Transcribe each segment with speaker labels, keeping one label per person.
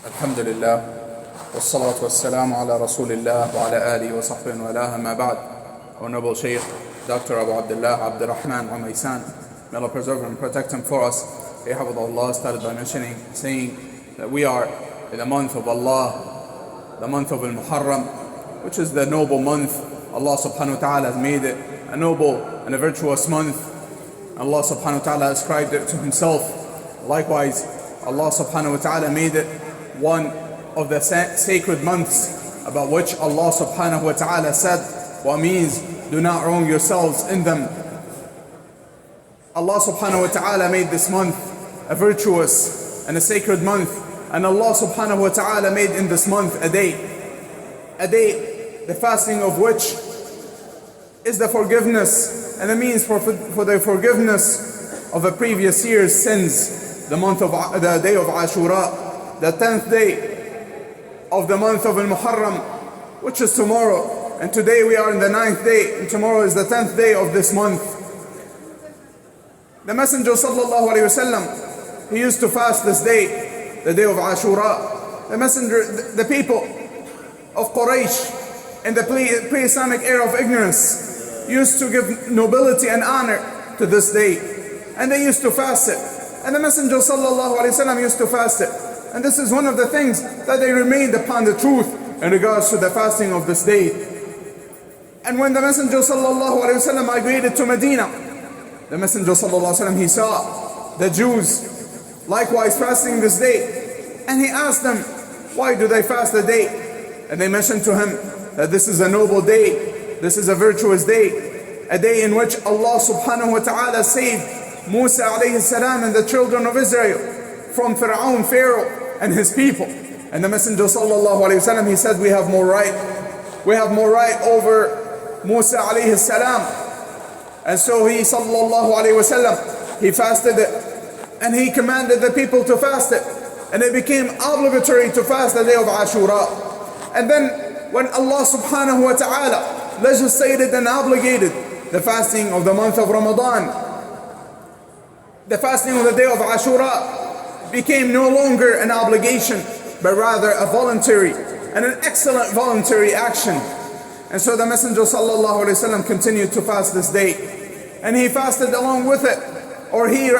Speaker 1: Alhamdulillah, wassalatu wassalamu ala rasulillah wa ala alihi wa sahbihi wa ala ma ba'd. Honorable Sheikh, Dr. Abu Abdullah, Abdurrahman, Al-Omaisan, may Allah preserve and protect him for us. Hafظه, Allah started by saying that we are in the month of Allah, the month of Al-Muharram, which is the noble month. Allah subhanahu wa ta'ala has made it a noble and a virtuous month. Allah subhanahu wa ta'ala ascribed it to himself. Likewise, Allah subhanahu wa ta'ala made it one of the sacred months about which Allah subhanahu wa ta'ala said, what means do not wrong yourselves in them. Allah subhanahu wa ta'ala made this month a virtuous and a sacred month, and Allah subhanahu wa ta'ala made in this month a day the fasting of which is the forgiveness and the means for the forgiveness of the previous year's sins. The day of Ashuwraa, the 10th day of the month of Al-Muharram, which is tomorrow, and today we are in the 9th day, and tomorrow is the 10th day of this month. The Messenger sallallahu alaihi wasallam, he used to fast this day, the day of Ashuwraa. The people of Quraysh in the pre-Islamic era of ignorance used to give nobility and honor to this day, and they used to fast it. And the Messenger sallallahu alaihi wasallam used to fast it. And this is one of the things that they remained upon the truth in regards to the fasting of this day. And when the Messenger sallallahu alaihi wasallam migrated to Medina, the Messenger sallallahu alaihi wasallam, he saw the Jews likewise fasting this day. And he asked them, why do they fast the day? And they mentioned to him that this is a noble day, this is a virtuous day, a day in which Allah subhanahu wa ta'ala saved Musa alayhi salam and the children of Israel from Pharaoh and his people. And the Messenger sallallahu alayhi wasallam, he said, we have more right over Musa alayhi salam. And so he sallallahu alayhi wasallam, he fasted it, and he commanded the people to fast it, and it became obligatory to fast the day of Ashuwraa. And then when Allah subhanahu wa ta'ala legislated and obligated the fasting of the month of Ramadan, the fasting of the day of Ashuwraa became no longer an obligation, but rather a voluntary and an excellent voluntary action. And so the Messenger sallallahu alaihi wasallam continued to fast this day, and he fasted along with it, or he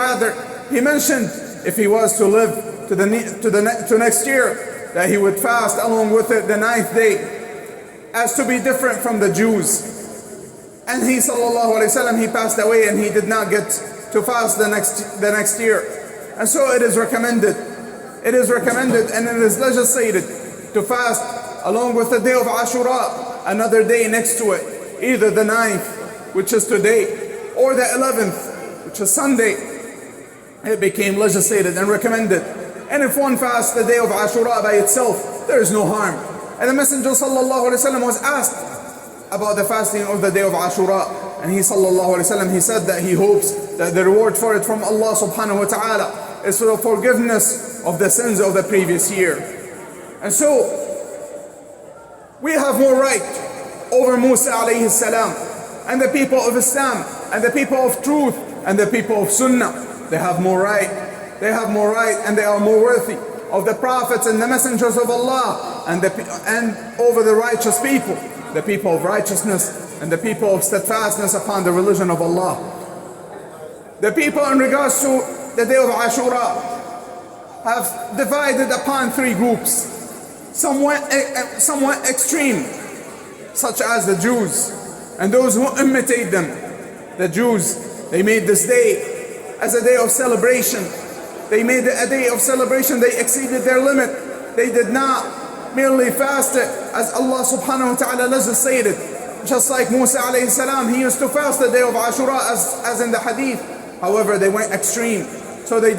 Speaker 1: mentioned if he was to live to next year, that he would fast along with it the 9th day, as to be different from the Jews. And he sallallahu alaihi wasallam, he passed away and he did not get to fast the next year. And so it is recommended and it is legislated to fast along with the day of Ashuwraa, another day next to it, either the 9th, which is today, or the 11th, which is Sunday. It became legislated and recommended. And if one fasts the day of Ashuwraa by itself, there is no harm. And the Messenger sallallahu alaihi wasallam was asked about the fasting of the day of Ashuwraa, and he sallallahu alaihi wasallam, he said that he hopes that the reward for it from Allah subhanahu wa ta'ala is for the forgiveness of the sins of the previous year. And so we have more right over Musa alayhi salam, and the people of Islam, and the people of truth, and the people of Sunnah. They have more right, and they are more worthy of the prophets and the messengers of Allah, and over the righteous people, the people of righteousness and the people of steadfastness upon the religion of Allah. The people in regards to the day of Ashuwraa have divided upon 3 groups, somewhat extreme, such as the Jews and those who imitate them. The Jews, they made this day as a day of celebration. They made it a day of celebration. They exceeded their limit. They did not merely fast it as Allah subhanahu wa ta'ala legislated. Just like Musa alayhi salam, he used to fast the day of Ashuwraa as in the hadith. However, they went extreme. So they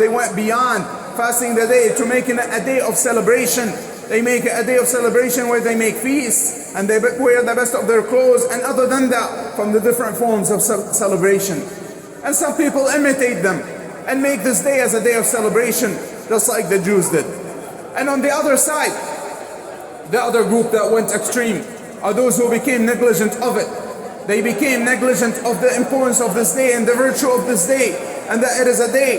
Speaker 1: went beyond fasting the day to making it a day of celebration. They make it a day of celebration where they make feasts and they wear the best of their clothes, and other than that, from the different forms of celebration. And some people imitate them and make this day as a day of celebration, just like the Jews did. And on the other side, the other group that went extreme are those who became negligent of it. They became negligent of the importance of this day and the virtue of this day, and that it is a day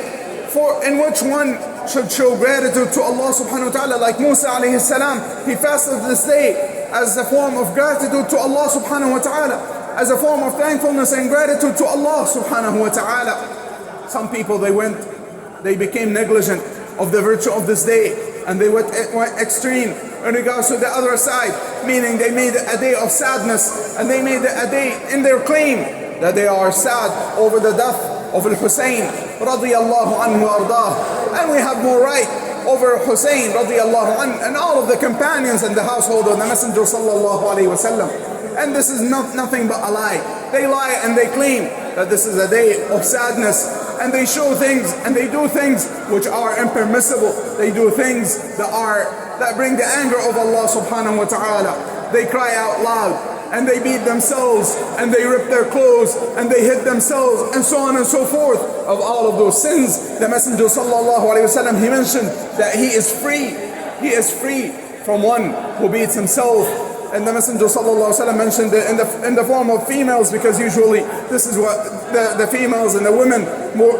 Speaker 1: in which one should show gratitude to Allah subhanahu wa ta'ala, like Musa alayhi salam. He fasted this day as a form of gratitude to Allah subhanahu wa ta'ala, as a form of thankfulness and gratitude to Allah subhanahu wa ta'ala. Some people, they became negligent of the virtue of this day, and they went extreme in regards to the other side, meaning they made a day of sadness, and they made a day in their claim that they are sad over the death of Al-Hussein radiyallahu anhu ardah. And we have more right over Hussein radiyallahu anhu and all of the companions in the household of the Messenger sallallahu alayhi wa sallam. And this is nothing but a lie. They lie and they claim that this is a day of sadness, and they show things and they do things which are impermissible. They do things that bring the anger of Allah subhanahu wa ta'ala. They cry out loud, and they beat themselves, and they rip their clothes, and they hit themselves, and so on and so forth. Of all of those sins, the Messenger sallallahu alayhi wa sallam, he mentioned that he is free from one who beats himself. And the Messenger sallallahu alayhi wa sallam mentioned it in the form of females, because usually this is what the females and the women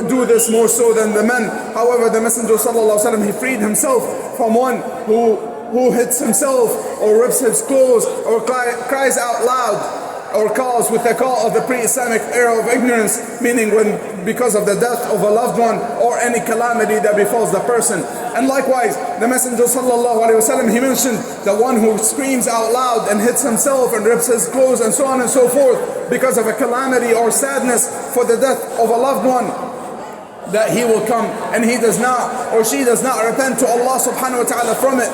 Speaker 1: do this more so than the men. However, the Messenger sallallahu alayhi wa sallam, he freed himself from one who hits himself or rips his clothes or cries out loud or calls with the call of the pre-Islamic era of ignorance, meaning because of the death of a loved one or any calamity that befalls the person. And likewise, the Messenger sallallahu alaihi wasallam, he mentioned the one who screams out loud and hits himself and rips his clothes and so on and so forth because of a calamity or sadness for the death of a loved one, that he will come and he does not or she does not repent to Allah subhanahu wa ta'ala from it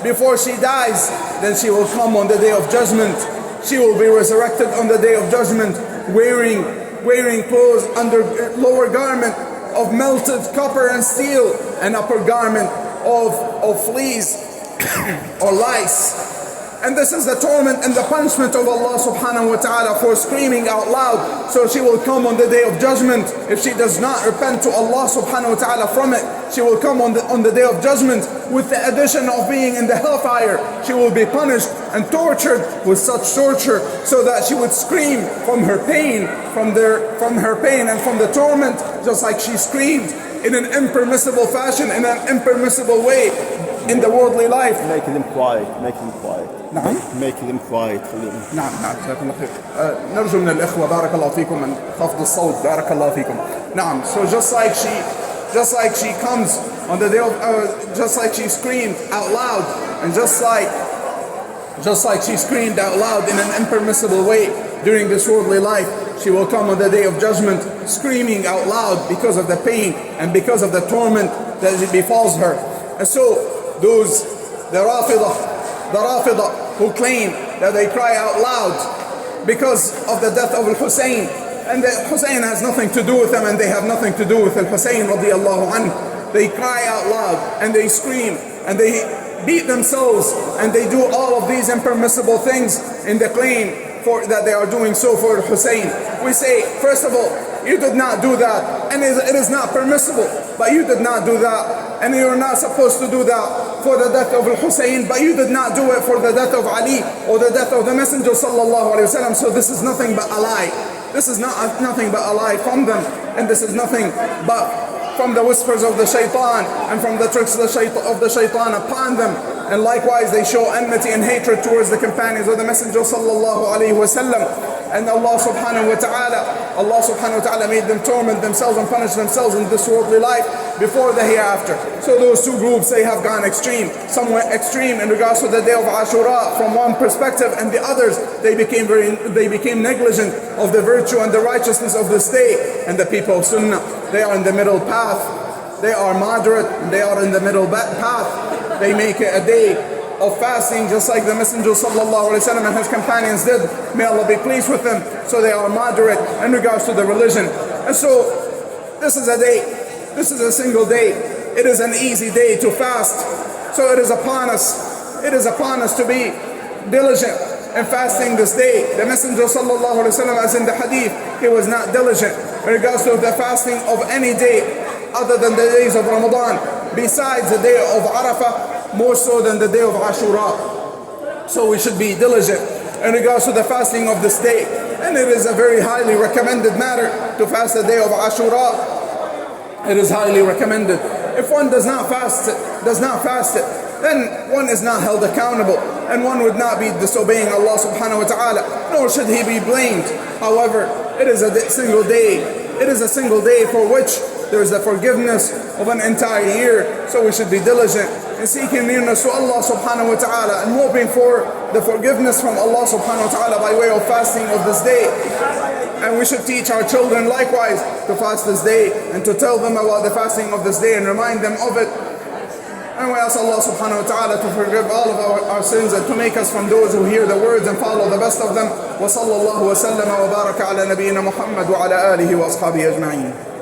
Speaker 1: before she dies, then she will come on the day of judgment. She will be resurrected on the day of judgment wearing clothes under lower garment of melted copper and steel, and upper garment of fleas or lice. And this is the torment and the punishment of Allah subhanahu wa ta'ala for screaming out loud. So she will come on the day of judgment. If she does not repent to Allah subhanahu wa ta'ala from it, she will come on the day of judgment with the addition of being in the hellfire. She will be punished and tortured with such torture, so that she would scream from her pain, from her pain and from the torment, just like she screamed in an impermissible fashion, in an impermissible way in the worldly life.
Speaker 2: Make them quiet.
Speaker 1: نعم.
Speaker 2: Make them quiet.
Speaker 1: نعم جزاكم الله خير. نرجو من الإخوة بارك الله فيكم من خفض الصوت بارك الله فيكم. نعم. So just like she comes on the day of just like she screamed out loud, and just like she screamed out loud in an impermissible way during this worldly life, she will come on the day of judgment screaming out loud because of the pain and because of the torment that befalls her. And so the Rafidah who claim that they cry out loud because of the death of Al-Hussein, and the Hussein has nothing to do with them, and they have nothing to do with Al-Hussein radiyallahu anhu. They cry out loud and they scream and they beat themselves and they do all of these impermissible things in the claim that they are doing so for Hussein. We say, first of all, you did not do that, and it is not permissible, but you did not do that, and you are not supposed to do that for the death of Hussein, but you did not do it for the death of Ali or the death of the Messenger sallallahu alaihi wasallam. So this is nothing but a lie. This is nothing but a lie from them, and this is nothing but from the whispers of the shaitan and from the tricks of the shaitan upon them. And likewise they show enmity and hatred towards the companions of the Messenger sallallahu alaihi wasallam. And Allah subhanahu wa ta'ala made them torment themselves and punish themselves in this worldly life before the hereafter. So those two groups, they have gone extreme. Some went extreme in regards to the day of Ashuwraa from one perspective, and the others, they became negligent of the virtue and the righteousness of this day. And the people of Sunnah, they are in the middle path. They are moderate, they are in the middle path. They make it a day of fasting, just like the Messenger sallallahu alaihi wasallam and his companions did. May Allah be pleased with them. So they are moderate in regards to the religion. And so this is a single day. It is an easy day to fast. So it is upon us to be diligent in fasting this day. The Messenger sallallahu alaihi wasallam, as in the hadith, he was not diligent in regards to the fasting of any day other than the days of Ramadan, besides the day of Arafah, more so than the day of Ashuwraa. So we should be diligent in regards to the fasting of this day. And it is a very highly recommended matter to fast the day of Ashuwraa. It is highly recommended. If one does not fast it, then one is not held accountable, and one would not be disobeying Allah subhanahu wa ta'ala, nor should he be blamed. However, it is a single day. It is a single day for which there is the forgiveness of an entire year. So we should be diligent in seeking nearness to Allah subhanahu wa ta'ala and hoping for the forgiveness from Allah subhanahu wa ta'ala by way of fasting of this day. And we should teach our children likewise to fast this day and to tell them about the fasting of this day and remind them of it. And we ask Allah subhanahu wa ta'ala to forgive all of our sins and to make us from those who hear the words and follow the best of them. وصلى الله وسلم وبارك على نبينا محمد وعلى آله وأصحابه أجمعين.